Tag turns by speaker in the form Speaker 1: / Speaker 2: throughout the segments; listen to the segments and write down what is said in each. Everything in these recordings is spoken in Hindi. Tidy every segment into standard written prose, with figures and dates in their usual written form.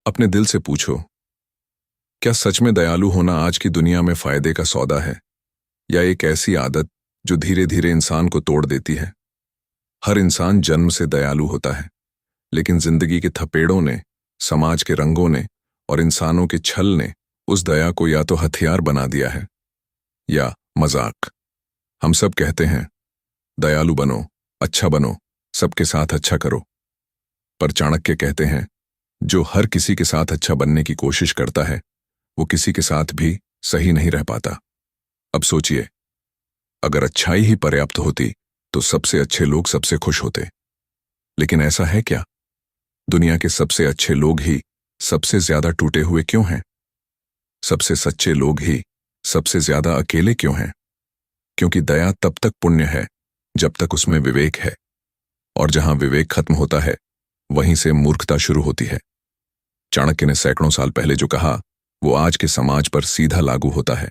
Speaker 1: अपने दिल से पूछो, क्या सच में दयालु होना आज की दुनिया में फायदे का सौदा है, या एक ऐसी आदत जो धीरे धीरे इंसान को तोड़ देती है। हर इंसान जन्म से दयालु होता है, लेकिन जिंदगी के थपेड़ों ने, समाज के रंगों ने और इंसानों के छल ने उस दया को या तो हथियार बना दिया है या मजाक। हम सब कहते हैं, दयालु बनो, अच्छा बनो, सबके साथ अच्छा करो। पर चाणक्य कहते हैं, जो हर किसी के साथ अच्छा बनने की कोशिश करता है वो किसी के साथ भी सही नहीं रह पाता। अब सोचिए, अगर अच्छाई ही पर्याप्त होती तो सबसे अच्छे लोग सबसे खुश होते। लेकिन ऐसा है क्या? दुनिया के सबसे अच्छे लोग ही सबसे ज्यादा टूटे हुए क्यों हैं? सबसे सच्चे लोग ही सबसे ज्यादा अकेले क्यों हैं? क्योंकि दया तब तक पुण्य है जब तक उसमें विवेक है, और जहां विवेक खत्म होता है वहीं से मूर्खता शुरू होती है। चाणक्य ने सैकड़ों साल पहले जो कहा वो आज के समाज पर सीधा लागू होता है।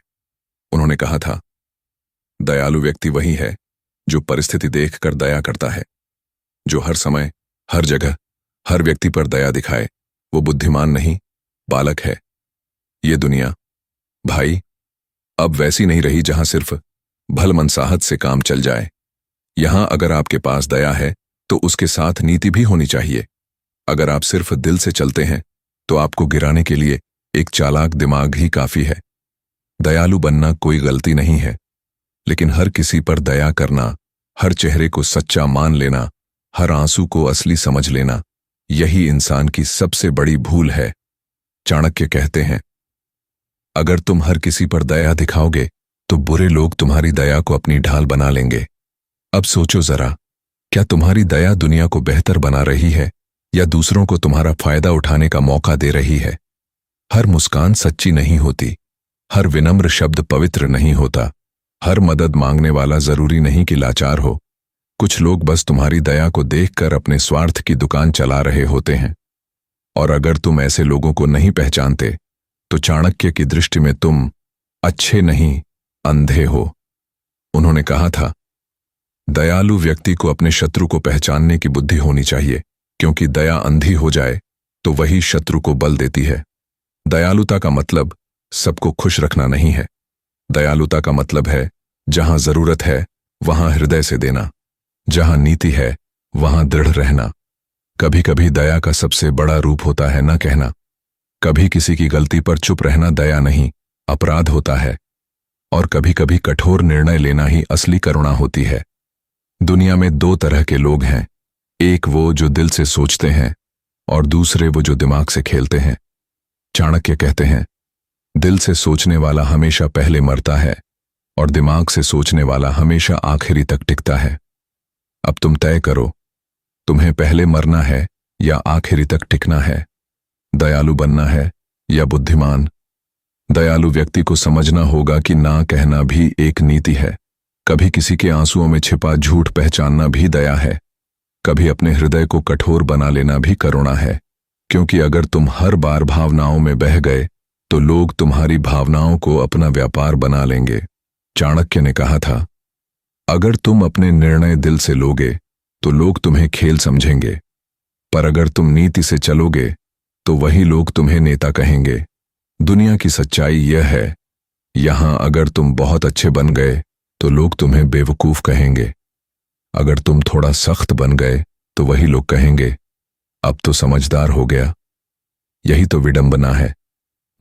Speaker 1: उन्होंने कहा था, दयालु व्यक्ति वही है जो परिस्थिति देखकर दया करता है। जो हर समय, हर जगह, हर व्यक्ति पर दया दिखाए वो बुद्धिमान नहीं, बालक है। ये दुनिया, भाई, अब वैसी नहीं रही जहां सिर्फ भलमनसाहत से काम चल जाए। यहां अगर आपके पास दया है तो उसके साथ नीति भी होनी चाहिए। अगर आप सिर्फ दिल से चलते हैं तो आपको गिराने के लिए एक चालाक दिमाग ही काफी है। दयालु बनना कोई गलती नहीं है, लेकिन हर किसी पर दया करना, हर चेहरे को सच्चा मान लेना, हर आंसू को असली समझ लेना, यही इंसान की सबसे बड़ी भूल है। चाणक्य कहते हैं, अगर तुम हर किसी पर दया दिखाओगे तो बुरे लोग तुम्हारी दया को अपनी ढाल बना लेंगे। अब सोचो जरा, क्या तुम्हारी दया दुनिया को बेहतर बना रही है या दूसरों को तुम्हारा फायदा उठाने का मौका दे रही है? हर मुस्कान सच्ची नहीं होती, हर विनम्र शब्द पवित्र नहीं होता, हर मदद मांगने वाला जरूरी नहीं कि लाचार हो। कुछ लोग बस तुम्हारी दया को देखकर अपने स्वार्थ की दुकान चला रहे होते हैं। और अगर तुम ऐसे लोगों को नहीं पहचानते तो चाणक्य की दृष्टि में तुम अच्छे नहीं, अंधे हो। उन्होंने कहा था, दयालु व्यक्ति को अपने शत्रु को पहचानने की बुद्धि होनी चाहिए, क्योंकि दया अंधी हो जाए तो वही शत्रु को बल देती है। दयालुता का मतलब सबको खुश रखना नहीं है। दयालुता का मतलब है जहां जरूरत है वहां हृदय से देना, जहां नीति है वहां दृढ़ रहना। कभी कभी दया का सबसे बड़ा रूप होता है न कहना। कभी किसी की गलती पर चुप रहना दया नहीं, अपराध होता है। और कभी कभी कठोर निर्णय लेना ही असली करुणा होती है। दुनिया में दो तरह के लोग हैं, एक वो जो दिल से सोचते हैं और दूसरे वो जो दिमाग से खेलते हैं। चाणक्य कहते हैं, दिल से सोचने वाला हमेशा पहले मरता है और दिमाग से सोचने वाला हमेशा आखिरी तक टिकता है। अब तुम तय करो, तुम्हें पहले मरना है या आखिरी तक टिकना है? दयालु बनना है या बुद्धिमान? दयालु व्यक्ति को समझना होगा कि ना कहना भी एक नीति है। कभी किसी के आंसुओं में छिपा झूठ पहचानना भी दया है। कभी अपने हृदय को कठोर बना लेना भी करुणा है। क्योंकि अगर तुम हर बार भावनाओं में बह गए तो लोग तुम्हारी भावनाओं को अपना व्यापार बना लेंगे। चाणक्य ने कहा था, अगर तुम अपने निर्णय दिल से लोगे तो लोग तुम्हें खेल समझेंगे, पर अगर तुम नीति से चलोगे तो वही लोग तुम्हें नेता कहेंगे। दुनिया की सच्चाई यह है, यहां अगर तुम बहुत अच्छे बन गए तो लोग तुम्हें बेवकूफ कहेंगे। अगर तुम थोड़ा सख्त बन गए तो वही लोग कहेंगे, अब तो समझदार हो गया। यही तो विडंबना है।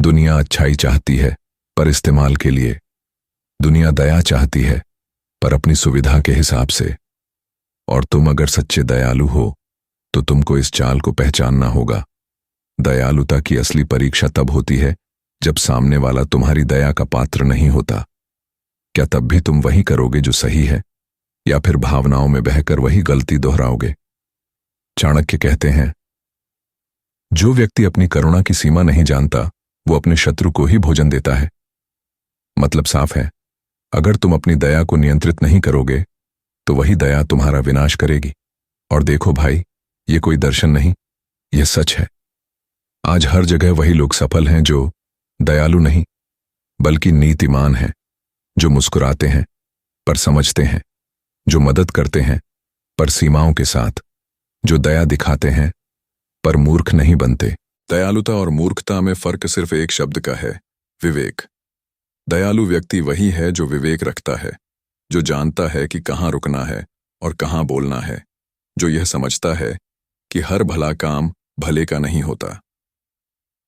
Speaker 1: दुनिया अच्छाई चाहती है पर इस्तेमाल के लिए। दुनिया दया चाहती है पर अपनी सुविधा के हिसाब से। और तुम अगर सच्चे दयालु हो तो तुमको इस चाल को पहचानना होगा। दयालुता की असली परीक्षा तब होती है जब सामने वाला तुम्हारी दया का पात्र नहीं होता। क्या तब भी तुम वही करोगे जो सही है, या फिर भावनाओं में बहकर वही गलती दोहराओगे? चाणक्य कहते हैं, जो व्यक्ति अपनी करुणा की सीमा नहीं जानता वो अपने शत्रु को ही भोजन देता है। मतलब साफ है, अगर तुम अपनी दया को नियंत्रित नहीं करोगे तो वही दया तुम्हारा विनाश करेगी। और देखो भाई, ये कोई दर्शन नहीं, यह सच है। आज हर जगह वही लोग सफल हैं जो दयालु नहीं बल्कि नीतिमान हैं, जो मुस्कुराते हैं पर समझते हैं, जो मदद करते हैं पर सीमाओं के साथ, जो दया दिखाते हैं पर मूर्ख नहीं बनते। दयालुता और मूर्खता में फर्क सिर्फ एक शब्द का है, विवेक। दयालु व्यक्ति वही है जो विवेक रखता है, जो जानता है कि कहाँ रुकना है और कहाँ बोलना है, जो यह समझता है कि हर भला काम भले का नहीं होता।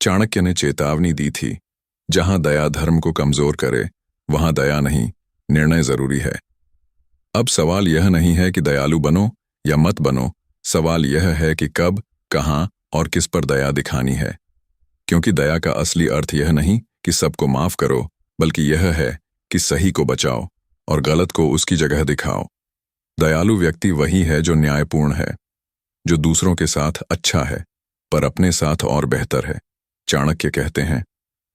Speaker 1: चाणक्य ने चेतावनी दी थी, जहां दया धर्म को कमजोर करे, वहां दया नहीं, निर्णय जरूरी है। अब सवाल यह नहीं है कि दयालु बनो या मत बनो, सवाल यह है कि कब, कहां और किस पर दया दिखानी है। क्योंकि दया का असली अर्थ यह नहीं कि सबको माफ करो, बल्कि यह है कि सही को बचाओ और गलत को उसकी जगह दिखाओ। दयालु व्यक्ति वही है जो न्यायपूर्ण है, जो दूसरों के साथ अच्छा है पर अपने साथ और बेहतर है। चाणक्य कहते हैं,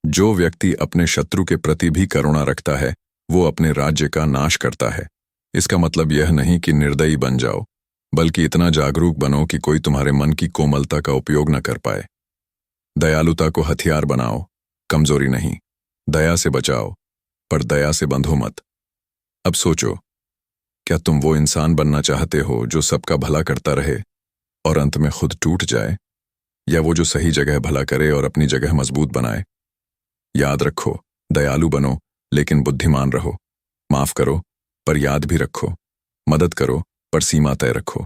Speaker 1: जो व्यक्ति अपने शत्रु के प्रति भी करुणा रखता है, वो अपने राज्य का नाश करता है। इसका मतलब यह नहीं कि निर्दयी बन जाओ, बल्कि इतना जागरूक बनो कि कोई तुम्हारे मन की कोमलता का उपयोग न कर पाए। दयालुता को हथियार बनाओ, कमजोरी नहीं। दया से बचाओ, पर दया से बंधो मत। अब सोचो, क्या तुम वो इंसान बनना चाहते हो जो सबका भला करता रहे और अंत में खुद टूट जाए, या वो जो सही जगह भला करे और अपनी जगह मजबूत बनाए? याद रखो, दयालु बनो लेकिन बुद्धिमान रहो। माफ करो पर याद भी रखो। मदद करो पर सीमा तय रखो।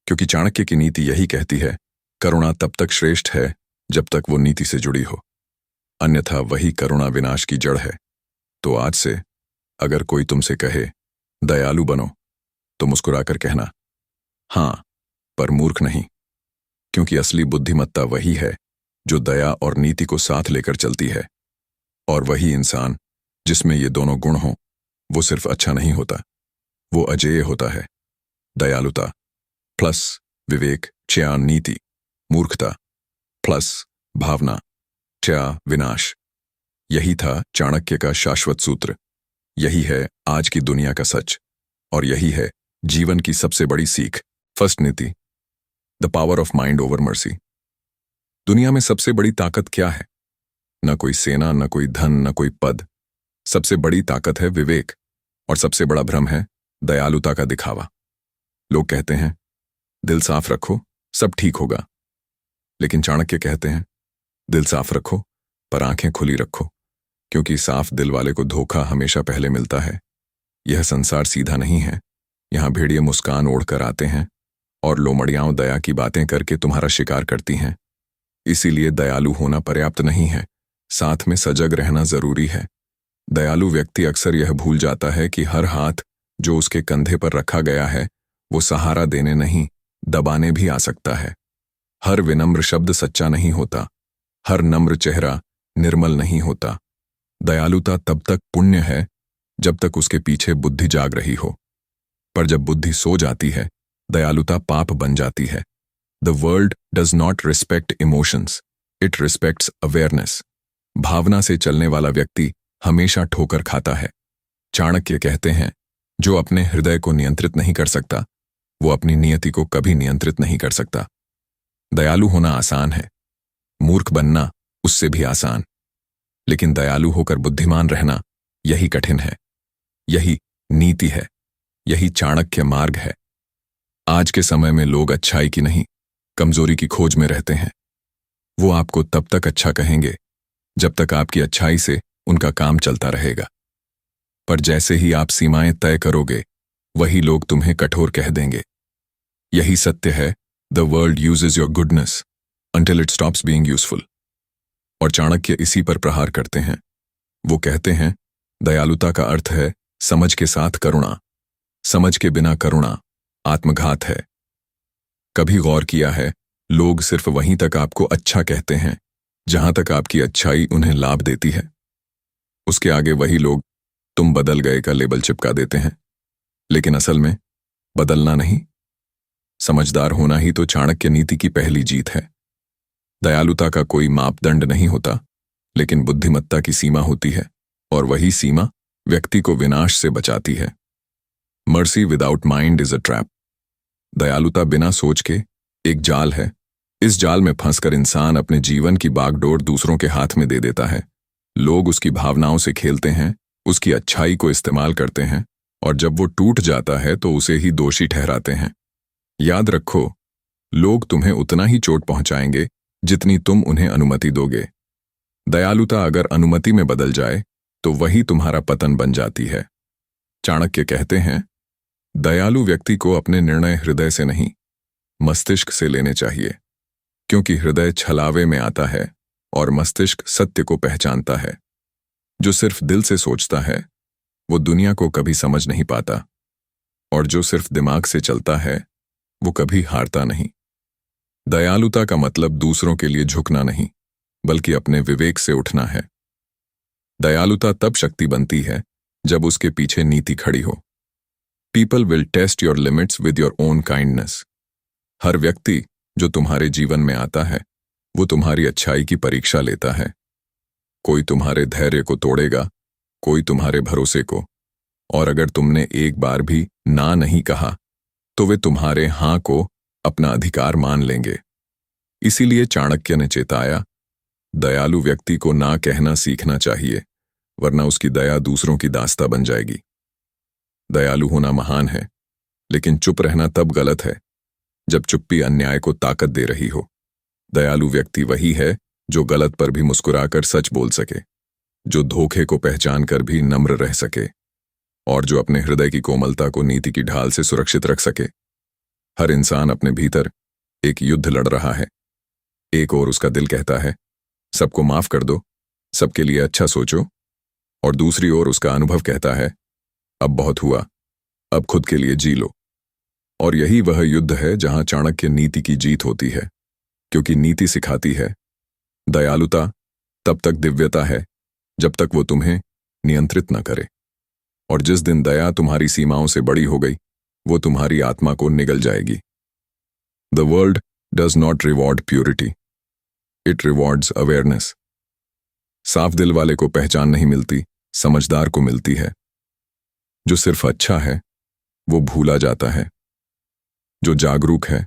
Speaker 1: क्योंकि चाणक्य की नीति यही कहती है, करुणा तब तक श्रेष्ठ है जब तक वो नीति से जुड़ी हो, अन्यथा वही करुणा विनाश की जड़ है। तो आज से अगर कोई तुमसे कहे दयालु बनो, तो मुस्कुराकर कहना, हाँ, पर मूर्ख नहीं। क्योंकि असली बुद्धिमत्ता वही है जो दया और नीति को साथ लेकर चलती है। और वही इंसान जिसमें ये दोनों गुण हों, वो सिर्फ अच्छा नहीं होता, वो अजेय होता है। दयालुता प्लस विवेक च्या नीति, मूर्खता प्लस भावना च्या विनाश। यही था चाणक्य का शाश्वत सूत्र। यही है आज की दुनिया का सच, और यही है जीवन की सबसे बड़ी सीख। फर्स्ट नीति, the power of mind over mercy. दुनिया में सबसे बड़ी ताकत क्या है? न कोई सेना, न कोई धन, न कोई पद। सबसे बड़ी ताकत है विवेक, और सबसे बड़ा भ्रम है दयालुता का दिखावा। लोग कहते हैं, दिल साफ रखो, सब ठीक होगा। लेकिन चाणक्य कहते हैं, दिल साफ रखो पर आंखें खुली रखो, क्योंकि साफ दिल वाले को धोखा हमेशा पहले मिलता है। यह संसार सीधा नहीं है। यहां भेड़िए मुस्कान ओढ़कर आते हैं और लोमड़ियाओं दया की बातें करके तुम्हारा शिकार करती हैं। इसीलिए दयालु होना पर्याप्त नहीं है, साथ में सजग रहना जरूरी है। दयालु व्यक्ति अक्सर यह भूल जाता है कि हर हाथ जो उसके कंधे पर रखा गया है, वो सहारा देने नहीं, दबाने भी आ सकता है। हर विनम्र शब्द सच्चा नहीं होता, हर नम्र चेहरा निर्मल नहीं होता। दयालुता तब तक पुण्य है जब तक उसके पीछे बुद्धि जाग रही हो, पर जब बुद्धि सो जाती है, दयालुता पाप बन जाती है। The world does not respect emotions, it respects awareness. भावना से चलने वाला व्यक्ति हमेशा ठोकर खाता है। चाणक्य कहते हैं, जो अपने हृदय को नियंत्रित नहीं कर सकता, वो अपनी नियति को कभी नियंत्रित नहीं कर सकता। दयालु होना आसान है, मूर्ख बनना उससे भी आसान। लेकिन दयालु होकर बुद्धिमान रहना, यही कठिन है। यही नीति है, यही चाणक्य मार्ग है। आज के समय में लोग अच्छाई की नहीं, कमजोरी की खोज में रहते हैं। वो आपको तब तक अच्छा कहेंगे जब तक आपकी अच्छाई से उनका काम चलता रहेगा। पर जैसे ही आप सीमाएं तय करोगे, वही लोग तुम्हें कठोर कह देंगे। यही सत्य है, the world uses your goodness until it stops being useful. और चाणक्य इसी पर प्रहार करते हैं। वो कहते हैं, दयालुता का अर्थ है समझ के साथ करुणा, समझ के बिना करुणा आत्मघात है। कभी गौर किया है, लोग सिर्फ वहीं तक आपको अच्छा कहते हैं जहां तक आपकी अच्छाई उन्हें लाभ देती है। उसके आगे वही लोग तुम बदल गए का लेबल चिपका देते हैं। लेकिन असल में बदलना नहीं, समझदार होना ही तो चाणक्य नीति की पहली जीत है। दयालुता का कोई मापदंड नहीं होता, लेकिन बुद्धिमत्ता की सीमा होती है, और वही सीमा व्यक्ति को विनाश से बचाती है। Mercy without mind is a trap. दयालुता बिना सोच के एक जाल है। इस जाल में फंसकर इंसान अपने जीवन की बागडोर दूसरों के हाथ में दे देता है। लोग उसकी भावनाओं से खेलते हैं, उसकी अच्छाई को इस्तेमाल करते हैं, और जब वो टूट जाता है तो उसे ही दोषी ठहराते हैं। याद रखो, लोग तुम्हें उतना ही चोट पहुंचाएंगे जितनी तुम उन्हें अनुमति दोगे। दयालुता अगर अनुमति में बदल जाए तो वही तुम्हारा पतन बन जाती है। चाणक्य कहते हैं, दयालु व्यक्ति को अपने निर्णय हृदय से नहीं, मस्तिष्क से लेने चाहिए, क्योंकि हृदय छलावे में आता है और मस्तिष्क सत्य को पहचानता है। जो सिर्फ दिल से सोचता है वो दुनिया को कभी समझ नहीं पाता, और जो सिर्फ दिमाग से चलता है वो कभी हारता नहीं। दयालुता का मतलब दूसरों के लिए झुकना नहीं, बल्कि अपने विवेक से उठना है। दयालुता तब शक्ति बनती है जब उसके पीछे नीति खड़ी हो। People will test your limits with your own kindness. हर व्यक्ति जो तुम्हारे जीवन में आता है वो तुम्हारी अच्छाई की परीक्षा लेता है। कोई तुम्हारे धैर्य को तोड़ेगा, कोई तुम्हारे भरोसे को, और अगर तुमने एक बार भी ना नहीं कहा तो वे तुम्हारे हां को अपना अधिकार मान लेंगे। इसीलिए चाणक्य ने चेताया, दयालु व्यक्ति को ना कहना सीखना चाहिए, वरना उसकी दया दूसरों की दास्ता बन जाएगी। दयालु होना महान है, लेकिन चुप रहना तब गलत है जब चुप्पी अन्याय को ताकत दे रही हो। दयालु व्यक्ति वही है जो गलत पर भी मुस्कुराकर सच बोल सके, जो धोखे को पहचान कर भी नम्र रह सके, और जो अपने हृदय की कोमलता को नीति की ढाल से सुरक्षित रख सके। हर इंसान अपने भीतर एक युद्ध लड़ रहा है। एक ओर उसका दिल कहता है, सबको माफ कर दो, सबके लिए अच्छा सोचो, और दूसरी ओर उसका अनुभव कहता है, अब बहुत हुआ, अब खुद के लिए जी लो। और यही वह युद्ध है जहां चाणक्य नीति की जीत होती है, क्योंकि नीति सिखाती है दयालुता तब तक दिव्यता है जब तक वो तुम्हें नियंत्रित न करे, और जिस दिन दया तुम्हारी सीमाओं से बड़ी हो गई वो तुम्हारी आत्मा को निगल जाएगी। The world does not reward purity, it rewards awareness. साफ दिल वाले को पहचान नहीं मिलती, समझदार को मिलती है। जो सिर्फ अच्छा है वो भूला जाता है, जो जागरूक है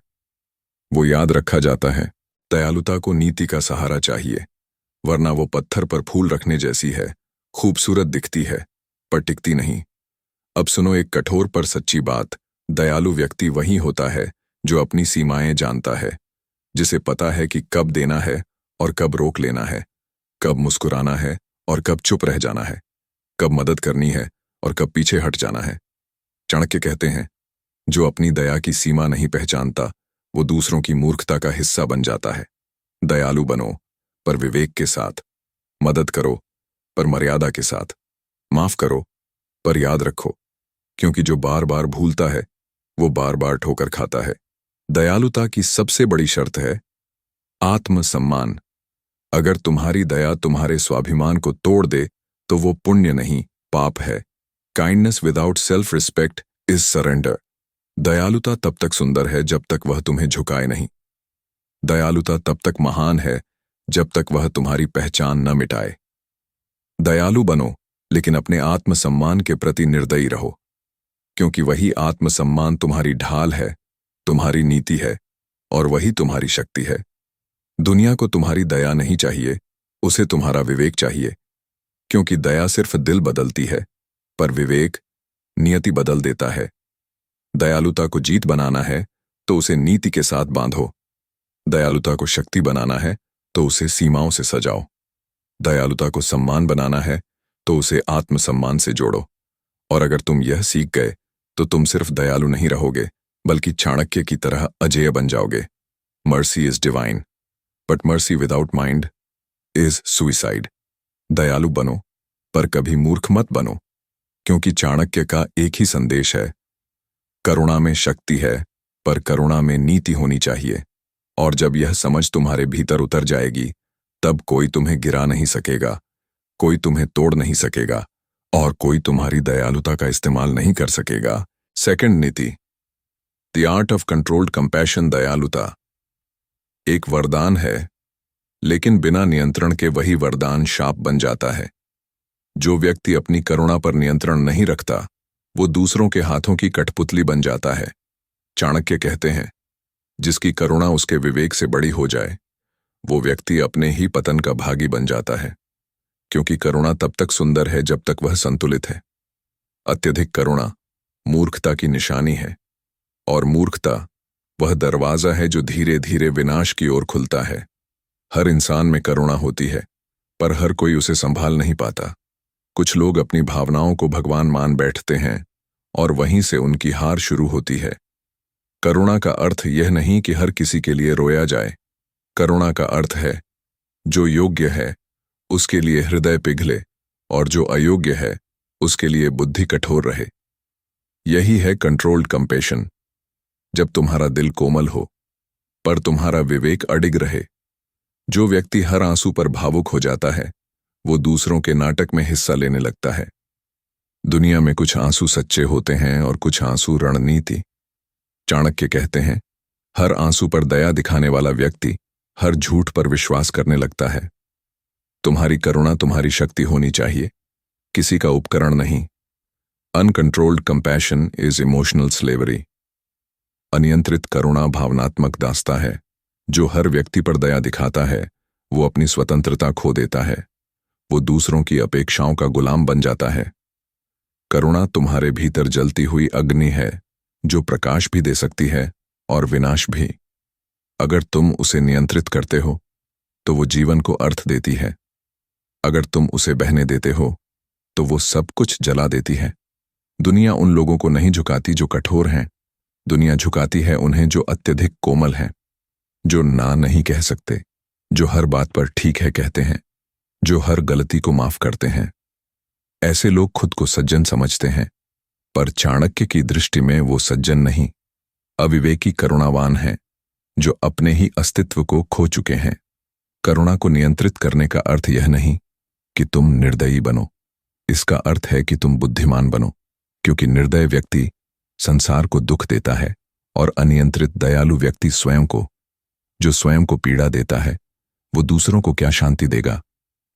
Speaker 1: वो याद रखा जाता है। दयालुता को नीति का सहारा चाहिए, वरना वो पत्थर पर फूल रखने जैसी है, खूबसूरत दिखती है पर टिकती नहीं। अब सुनो एक कठोर पर सच्ची बात, दयालु व्यक्ति वही होता है जो अपनी सीमाएं जानता है, जिसे पता है कि कब देना है और कब रोक लेना है, कब मुस्कुराना है और कब चुप रह जाना है, कब मदद करनी है और कब पीछे हट जाना है। चाणक्य कहते हैं, जो अपनी दया की सीमा नहीं पहचानता वो दूसरों की मूर्खता का हिस्सा बन जाता है। दयालु बनो, पर विवेक के साथ। मदद करो, पर मर्यादा के साथ। माफ करो, पर याद रखो, क्योंकि जो बार बार भूलता है वो बार बार ठोकर खाता है। दयालुता की सबसे बड़ी शर्त है आत्मसम्मान। अगर तुम्हारी दया तुम्हारे स्वाभिमान को तोड़ दे तो वो पुण्य नहीं, पाप है। Kindness without self respect is surrender. दयालुता तब तक सुंदर है जब तक वह तुम्हें झुकाए नहीं। दयालुता तब तक महान है जब तक वह तुम्हारी पहचान न मिटाए। दयालु बनो, लेकिन अपने आत्मसम्मान के प्रति निर्दयी रहो, क्योंकि वही आत्मसम्मान तुम्हारी ढाल है, तुम्हारी नीति है, और वही तुम्हारी शक्ति है। दुनिया को तुम्हारी दया नहीं चाहिए, उसे तुम्हारा विवेक चाहिए, क्योंकि दया सिर्फ दिल बदलती है, पर विवेक नियति बदल देता है। दयालुता को जीत बनाना है तो उसे नीति के साथ बांधो। दयालुता को शक्ति बनाना है तो उसे सीमाओं से सजाओ। दयालुता को सम्मान बनाना है तो उसे आत्मसम्मान से जोड़ो। और अगर तुम यह सीख गए तो तुम सिर्फ दयालु नहीं रहोगे, बल्कि चाणक्य की तरह अजेय बन जाओगे। Mercy is divine, but mercy without mind is suicide. दयालु बनो, पर कभी मूर्ख मत बनो, क्योंकि चाणक्य का एक ही संदेश है, करुणा में शक्ति है, पर करुणा में नीति होनी चाहिए। और जब यह समझ तुम्हारे भीतर उतर जाएगी, तब कोई तुम्हें गिरा नहीं सकेगा, कोई तुम्हें तोड़ नहीं सकेगा, और कोई तुम्हारी दयालुता का इस्तेमाल नहीं कर सकेगा। सेकंड नीति, the art of controlled compassion. दयालुता एक वरदान है, लेकिन बिना नियंत्रण के वही वरदान शाप बन जाता है। जो व्यक्ति अपनी करुणा पर नियंत्रण नहीं रखता वो दूसरों के हाथों की कठपुतली बन जाता है। चाणक्य कहते हैं, जिसकी करुणा उसके विवेक से बड़ी हो जाए वो व्यक्ति अपने ही पतन का भागी बन जाता है, क्योंकि करुणा तब तक सुंदर है जब तक वह संतुलित है। अत्यधिक करुणा मूर्खता की निशानी है, और मूर्खता वह दरवाजा है जो धीरे धीरे विनाश की ओर खुलता है। हर इंसान में करुणा होती है, पर हर कोई उसे संभाल नहीं पाता। कुछ लोग अपनी भावनाओं को भगवान मान बैठते हैं और वहीं से उनकी हार शुरू होती है। करुणा का अर्थ यह नहीं कि हर किसी के लिए रोया जाए। करुणा का अर्थ है जो योग्य है उसके लिए हृदय पिघले और जो अयोग्य है उसके लिए बुद्धि कठोर रहे। यही है कंट्रोल्ड कंपैशन। जब तुम्हारा दिल कोमल हो पर तुम्हारा विवेक अडिग रहे। जो व्यक्ति हर आंसू पर भावुक हो जाता है वो दूसरों के नाटक में हिस्सा लेने लगता है। दुनिया में कुछ आंसू सच्चे होते हैं और कुछ आंसू रणनीति। चाणक्य कहते हैं, हर आंसू पर दया दिखाने वाला व्यक्ति हर झूठ पर विश्वास करने लगता है। तुम्हारी करुणा तुम्हारी शक्ति होनी चाहिए, किसी का उपकरण नहीं। Uncontrolled compassion is emotional slavery. अनियंत्रित करुणा भावनात्मक दास्ता है। जो हर व्यक्ति पर दया दिखाता है वो अपनी स्वतंत्रता खो देता है। वो दूसरों की अपेक्षाओं का गुलाम बन जाता है। करुणा तुम्हारे भीतर जलती हुई अग्नि है जो प्रकाश भी दे सकती है और विनाश भी। अगर तुम उसे नियंत्रित करते हो तो वो जीवन को अर्थ देती है। अगर तुम उसे बहने देते हो तो वो सब कुछ जला देती है। दुनिया उन लोगों को नहीं झुकाती जो कठोर हैं। दुनिया झुकाती है उन्हें जो अत्यधिक कोमल हैं, जो ना नहीं कह सकते, जो हर बात पर ठीक है कहते हैं, जो हर गलती को माफ करते हैं। ऐसे लोग खुद को सज्जन समझते हैं, पर चाणक्य की दृष्टि में वो सज्जन नहीं, अविवेकी करुणावान हैं जो अपने ही अस्तित्व को खो चुके हैं। करुणा को नियंत्रित करने का अर्थ यह नहीं कि तुम निर्दयी बनो। इसका अर्थ है कि तुम बुद्धिमान बनो, क्योंकि निर्दय व्यक्ति संसार को दुख देता है और अनियंत्रित दयालु व्यक्ति स्वयं को, जो स्वयं को पीड़ा देता है, वो दूसरों को क्या शांति देगा।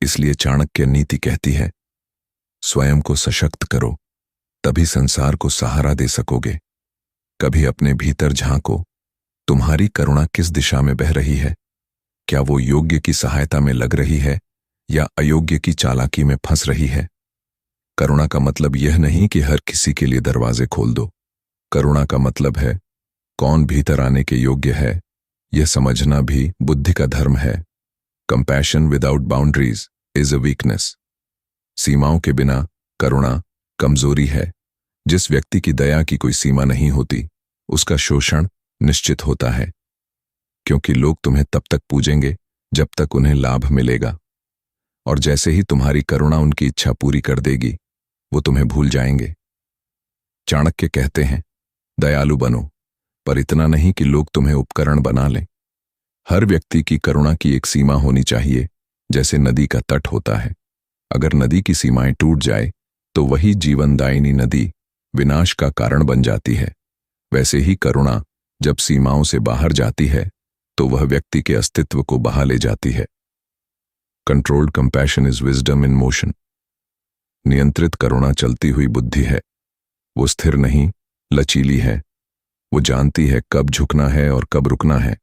Speaker 1: इसलिए चाणक्य नीति कहती है, स्वयं को सशक्त करो, तभी संसार को सहारा दे सकोगे। कभी अपने भीतर झांको, तुम्हारी करुणा किस दिशा में बह रही है? क्या वो योग्य की सहायता में लग रही है या अयोग्य की चालाकी में फंस रही है? करुणा का मतलब यह नहीं कि हर किसी के लिए दरवाजे खोल दो। करुणा का मतलब है कौन भीतर आने के योग्य है, यह समझना भी बुद्धि का धर्म है। Compassion without boundaries is a weakness. सीमाओं के बिना करुणा कमजोरी है। जिस व्यक्ति की दया की कोई सीमा नहीं होती उसका शोषण निश्चित होता है, क्योंकि लोग तुम्हें तब तक पूजेंगे जब तक उन्हें लाभ मिलेगा, और जैसे ही तुम्हारी करुणा उनकी इच्छा पूरी कर देगी वो तुम्हें भूल जाएंगे। चाणक्य कहते हैं, दयालु बनो, पर इतना नहीं कि लोग तुम्हें उपकरण बना लें। हर व्यक्ति की करुणा की एक सीमा होनी चाहिए, जैसे नदी का तट होता है। अगर नदी की सीमाएं टूट जाए तो वही जीवनदायिनी नदी विनाश का कारण बन जाती है। वैसे ही करुणा जब सीमाओं से बाहर जाती है तो वह व्यक्ति के अस्तित्व को बहा ले जाती है। Controlled compassion is wisdom in motion. नियंत्रित करुणा चलती हुई बुद्धि है। वो स्थिर नहीं, लचीली है। वो जानती है कब झुकना है और कब रुकना है।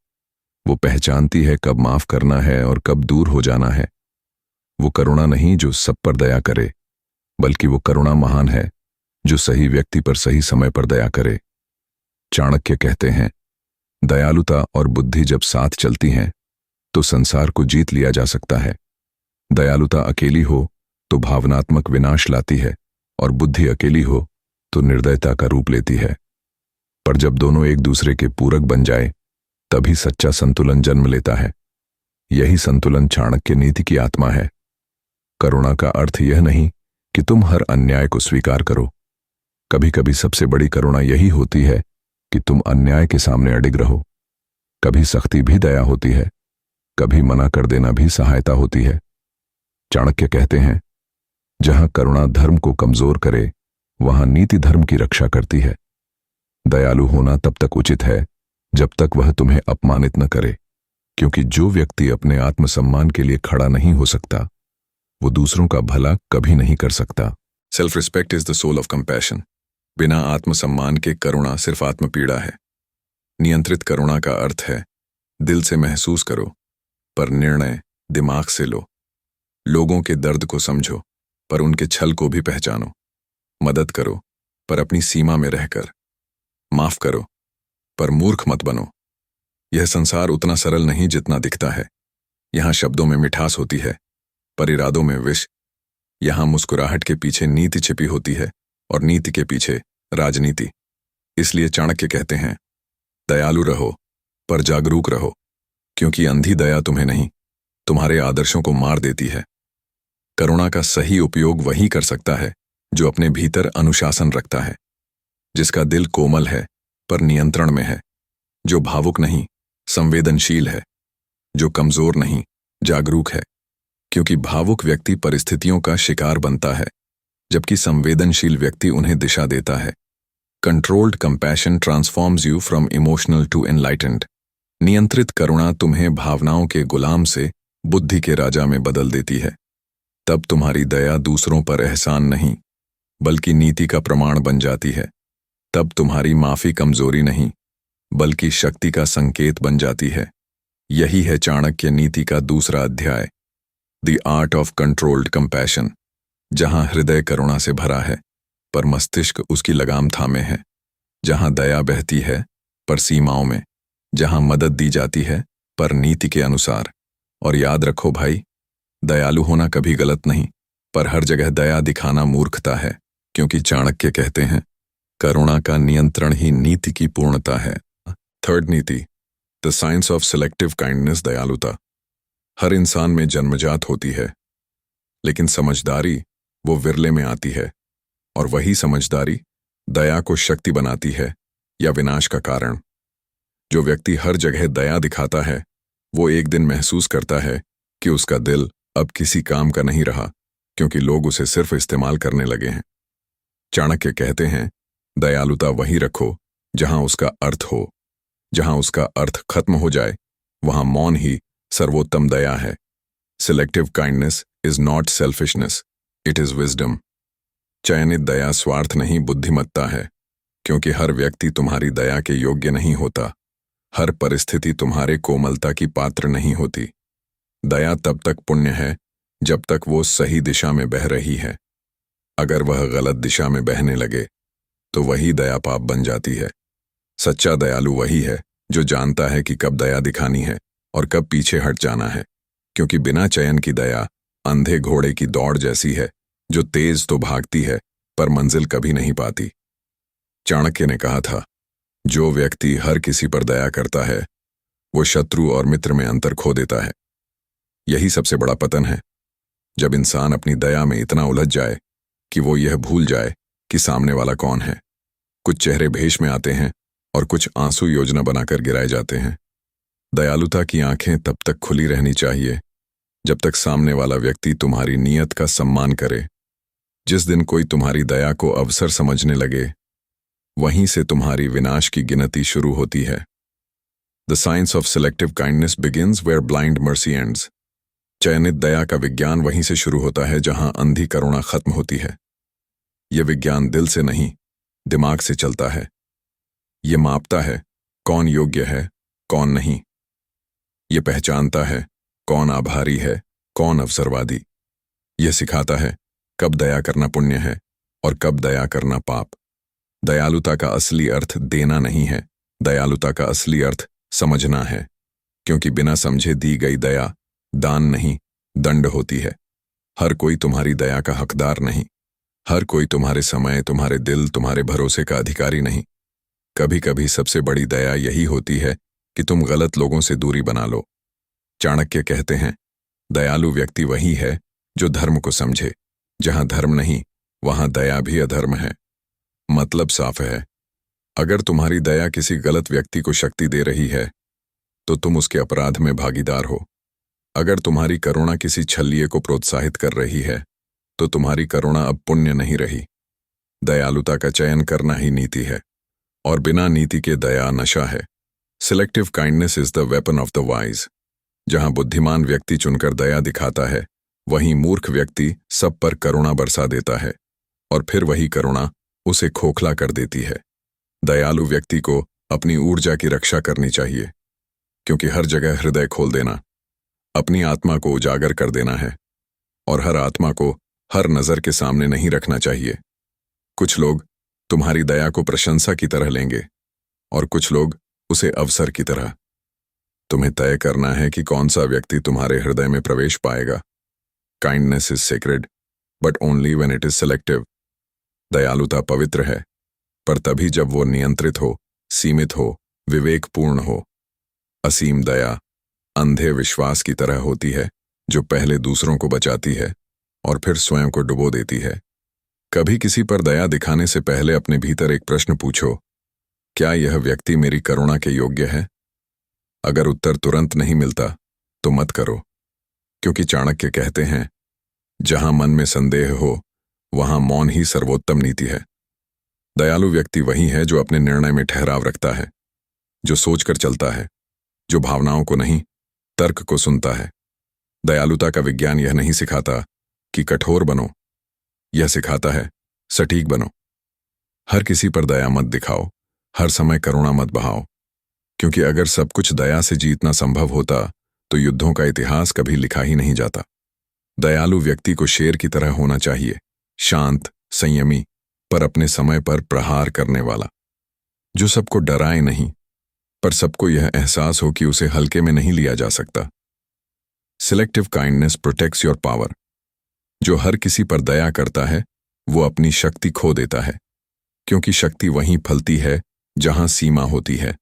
Speaker 1: वो पहचानती है कब माफ करना है और कब दूर हो जाना है। वो करुणा नहीं जो सब पर दया करे, बल्कि वो करुणा महान है जो सही व्यक्ति पर सही समय पर दया करे। चाणक्य कहते हैं, दयालुता और बुद्धि जब साथ चलती हैं तो संसार को जीत लिया जा सकता है। दयालुता अकेली हो तो भावनात्मक विनाश लाती है और बुद्धि अकेली हो तो निर्दयता का रूप लेती है। पर जब दोनों एक दूसरे के पूरक बन जाए तभी सच्चा संतुलन जन्म लेता है। यही संतुलन चाणक्य नीति की आत्मा है। करुणा का अर्थ यह नहीं कि तुम हर अन्याय को स्वीकार करो। कभी कभी सबसे बड़ी करुणा यही होती है कि तुम अन्याय के सामने अडिग रहो। कभी सख्ती भी दया होती है, कभी मना कर देना भी सहायता होती है। चाणक्य कहते हैं, जहां करुणा धर्म को कमजोर करे वहां नीति धर्म की रक्षा करती है। दयालु होना तब तक उचित है जब तक वह तुम्हें अपमानित न करे, क्योंकि जो व्यक्ति अपने आत्मसम्मान के लिए खड़ा नहीं हो सकता वो दूसरों का भला कभी नहीं कर सकता। Self respect is the soul of compassion. बिना आत्मसम्मान के करुणा सिर्फ आत्मपीड़ा है। नियंत्रित करुणा का अर्थ है दिल से महसूस करो पर निर्णय दिमाग से लो। लोगों के दर्द को समझो पर उनके छल को भी पहचानो। मदद करो पर अपनी सीमा में रहकर। माफ करो पर मूर्ख मत बनो। यह संसार उतना सरल नहीं जितना दिखता है। यहाँ शब्दों में मिठास होती है, पर इरादों में विष। यहाँ मुस्कुराहट के पीछे नीति छिपी होती है और नीति के पीछे राजनीति। इसलिए चाणक्य कहते हैं, दयालु रहो पर जागरूक रहो, क्योंकि अंधी दया तुम्हें नहीं, तुम्हारे आदर्शों को मार देती है। करुणा का सही उपयोग वही कर सकता है जो अपने भीतर अनुशासन रखता है, जिसका दिल कोमल है पर नियंत्रण में है, जो भावुक नहीं संवेदनशील है, जो कमजोर नहीं जागरूक है। क्योंकि भावुक व्यक्ति परिस्थितियों का शिकार बनता है, जबकि संवेदनशील व्यक्ति उन्हें दिशा देता है। Controlled compassion transforms you from emotional to enlightened. नियंत्रित करुणा तुम्हें भावनाओं के गुलाम से बुद्धि के राजा में बदल देती है। तब तुम्हारी दया दूसरों पर एहसान नहीं बल्कि नीति का प्रमाण बन जाती है। तब तुम्हारी माफी कमजोरी नहीं बल्कि शक्ति का संकेत बन जाती है। यही है चाणक्य नीति का दूसरा अध्याय, the art of controlled compassion, जहां हृदय करुणा से भरा है पर मस्तिष्क उसकी लगाम थामे है, जहां दया बहती है पर सीमाओं में, जहां मदद दी जाती है पर नीति के अनुसार। और याद रखो भाई, दयालु होना कभी गलत नहीं, पर हर जगह दया दिखाना मूर्खता है, क्योंकि चाणक्य कहते हैं, करुणा का नियंत्रण ही नीति की पूर्णता है। थर्ड नीति, the science of selective kindness, दयालुता। हर इंसान में जन्मजात होती है, लेकिन समझदारी वो विरले में आती है, और वही समझदारी दया को शक्ति बनाती है या विनाश का कारण। जो व्यक्ति हर जगह दया दिखाता है, वो एक दिन महसूस करता है कि उसका दिल अब किसी काम का नहीं रहा, क्योंकि लोग उसे सिर्फ इस्तेमाल करने लगे हैं। चाणक्य कहते हैं, दयालुता वहीं रखो जहां उसका अर्थ हो। जहां उसका अर्थ खत्म हो जाए, वहां मौन ही सर्वोत्तम दया है। Selective kindness is not selfishness, it is wisdom. चयनित दया स्वार्थ नहीं बुद्धिमत्ता है, क्योंकि हर व्यक्ति तुम्हारी दया के योग्य नहीं होता। हर परिस्थिति तुम्हारे कोमलता की पात्र नहीं होती। दया तब तक पुण्य है जब तक वो सही दिशा में बह रही है। अगर वह गलत दिशा में बहने लगे तो वही दया पाप बन जाती है। सच्चा दयालु वही है जो जानता है कि कब दया दिखानी है और कब पीछे हट जाना है, क्योंकि बिना चयन की दया अंधे घोड़े की दौड़ जैसी है, जो तेज तो भागती है पर मंजिल कभी नहीं पाती। चाणक्य ने कहा था, जो व्यक्ति हर किसी पर दया करता है, वो शत्रु और मित्र में अंतर खो देता है। यही सबसे बड़ा पतन है, जब इंसान अपनी दया में इतना उलझ जाए कि वो यह भूल जाए कि सामने वाला कौन है। कुछ चेहरे भेष में आते हैं और कुछ आंसू योजना बनाकर गिराए जाते हैं। दयालुता की आंखें तब तक खुली रहनी चाहिए जब तक सामने वाला व्यक्ति तुम्हारी नीयत का सम्मान करे। जिस दिन कोई तुम्हारी दया को अवसर समझने लगे, वहीं से तुम्हारी विनाश की गिनती शुरू होती है। The science of selective kindness begins where blind mercy ends. चयनित दया का विज्ञान वहीं से शुरू होता है जहां अंधी करुणा खत्म होती है। यह विज्ञान दिल से नहीं, दिमाग से चलता है। यह मापता है कौन योग्य है, कौन नहीं। यह पहचानता है कौन आभारी है, कौन अवसरवादी। यह सिखाता है कब दया करना पुण्य है और कब दया करना पाप। दयालुता का असली अर्थ देना नहीं है, दयालुता का असली अर्थ समझना है, क्योंकि बिना समझे दी गई दया दान नहीं, दंड होती है। हर कोई तुम्हारी दया का हकदार नहीं। हर कोई तुम्हारे समय, तुम्हारे दिल, तुम्हारे भरोसे का अधिकारी नहीं। कभी कभी सबसे बड़ी दया यही होती है कि तुम गलत लोगों से दूरी बना लो। चाणक्य कहते हैं, दयालु व्यक्ति वही है जो धर्म को समझे। जहां धर्म नहीं, वहां दया भी अधर्म है। मतलब साफ है, अगर तुम्हारी दया किसी गलत व्यक्ति को शक्ति दे रही है, तो तुम उसके अपराध में भागीदार हो। अगर तुम्हारी करुणा किसी छलिए को प्रोत्साहित कर रही है, तो तुम्हारी करुणा अब पुण्य नहीं रही। दयालुता का चयन करना ही नीति है, और बिना नीति के दया नशा है। Selective kindness is the weapon of the wise. जहां बुद्धिमान व्यक्ति चुनकर दया दिखाता है, वहीं मूर्ख व्यक्ति सब पर करुणा बरसा देता है, और फिर वही करुणा उसे खोखला कर देती है। दयालु व्यक्ति को अपनी ऊर्जा की रक्षा करनी चाहिए, क्योंकि हर जगह हृदय खोल देना अपनी आत्मा को उजागर कर देना है, और हर आत्मा को हर नजर के सामने नहीं रखना चाहिए। कुछ लोग तुम्हारी दया को प्रशंसा की तरह लेंगे और कुछ लोग उसे अवसर की तरह। तुम्हें तय करना है कि कौन सा व्यक्ति तुम्हारे हृदय में प्रवेश पाएगा। Kindness is sacred but only when it is selective. दयालुता पवित्र है, पर तभी जब वो नियंत्रित हो, सीमित हो, विवेकपूर्ण हो। असीम दया अंधे विश्वास की तरह होती है, जो पहले दूसरों को बचाती है और फिर स्वयं को डुबो देती है। कभी किसी पर दया दिखाने से पहले अपने भीतर एक प्रश्न पूछो, क्या यह व्यक्ति मेरी करुणा के योग्य है? अगर उत्तर तुरंत नहीं मिलता तो मत करो, क्योंकि चाणक्य कहते हैं, जहां मन में संदेह हो वहां मौन ही सर्वोत्तम नीति है। दयालु व्यक्ति वही है जो अपने निर्णय में ठहराव रखता है, जो सोचकर चलता है, जो भावनाओं को नहीं तर्क को सुनता है। दयालुता का विज्ञान यह नहीं सिखाता कि कठोर बनो, यह सिखाता है सटीक बनो। हर किसी पर दया मत दिखाओ, हर समय करुणा मत बहाओ, क्योंकि अगर सब कुछ दया से जीतना संभव होता तो युद्धों का इतिहास कभी लिखा ही नहीं जाता। दयालु व्यक्ति को शेर की तरह होना चाहिए, शांत, संयमी, पर अपने समय पर प्रहार करने वाला, जो सबको डराए नहीं, पर सबको यह एहसास हो कि उसे हल्के में नहीं लिया जा सकता। Selective kindness protects your power. जो हर किसी पर दया करता है वो अपनी शक्ति खो देता है, क्योंकि शक्ति वहीं फलती है जहां सीमा होती है,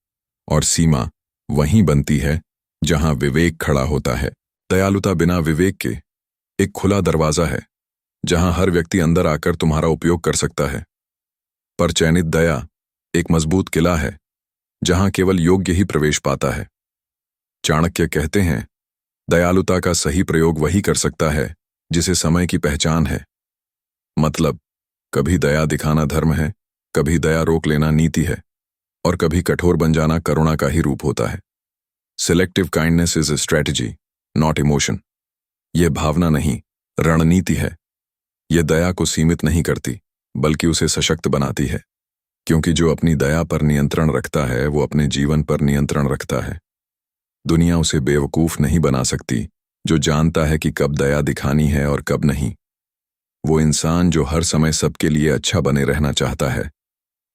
Speaker 1: और सीमा वहीं बनती है जहां विवेक खड़ा होता है। दयालुता बिना विवेक के एक खुला दरवाजा है, जहां हर व्यक्ति अंदर आकर तुम्हारा उपयोग कर सकता है। पर चयनित दया एक मजबूत किला है, जहां केवल योग्य ही प्रवेश पाता है। चाणक्य कहते हैं, दयालुता का सही प्रयोग वही कर सकता है जिसे समय की पहचान है। मतलब, कभी दया दिखाना धर्म है, कभी दया रोक लेना नीति है, और कभी कठोर बन जाना करुणा का ही रूप होता है। Selective kindness is a strategy, not emotion. यह भावना नहीं, रणनीति है। यह दया को सीमित नहीं करती, बल्कि उसे सशक्त बनाती है, क्योंकि जो अपनी दया पर नियंत्रण रखता है वो अपने जीवन पर नियंत्रण रखता है। दुनिया उसे बेवकूफ नहीं बना सकती जो जानता है कि कब दया दिखानी है और कब नहीं। वो इंसान जो हर समय सबके लिए अच्छा बने रहना चाहता है,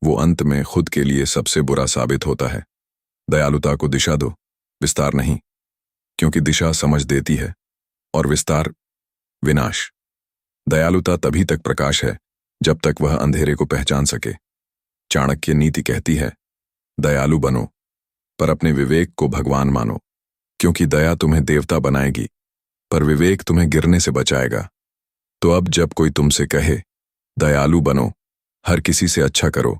Speaker 1: वो अंत में खुद के लिए सबसे बुरा साबित होता है। दयालुता को दिशा दो, विस्तार नहीं, क्योंकि दिशा समझ देती है और विस्तार विनाश। दयालुता तभी तक प्रकाश है जब तक वह अंधेरे को पहचान सके। चाणक्य नीति कहती है, दयालु बनो, पर अपने विवेक को भगवान मानो, क्योंकि दया तुम्हें देवता बनाएगी, पर विवेक तुम्हें गिरने से बचाएगा। तो अब जब कोई तुमसे कहे, दयालु बनो, हर किसी से अच्छा करो,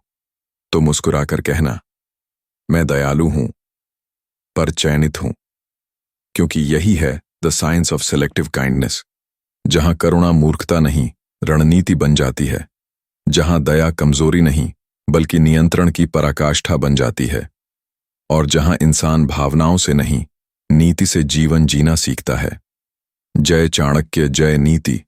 Speaker 1: तो मुस्कुराकर कहना, मैं दयालु हूं, पर चयनित हूं, क्योंकि यही है the science of selective kindness, जहां करुणा मूर्खता नहीं, रणनीति बन जाती है, जहां दया कमजोरी नहीं, बल्कि नियंत्रण की पराकाष्ठा बन जाती है, और जहां इंसान भावनाओं से नहीं, नीति से जीवन जीना सीखता है। जय चाणक्य, जय नीति।